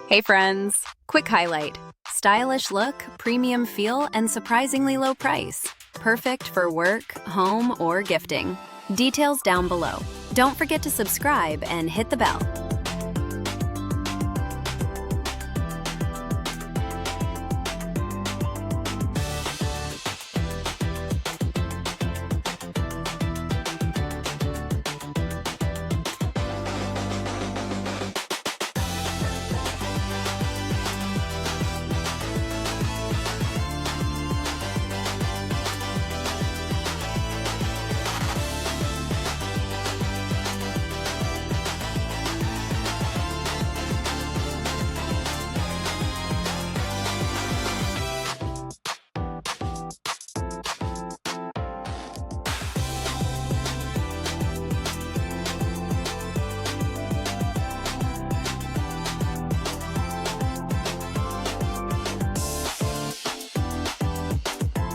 Hey friends! Quick highlight. Stylish look, premium feel, and surprisingly low price. Perfect for work, home, or gifting. Details down below. Don't forget to subscribe and hit the bell.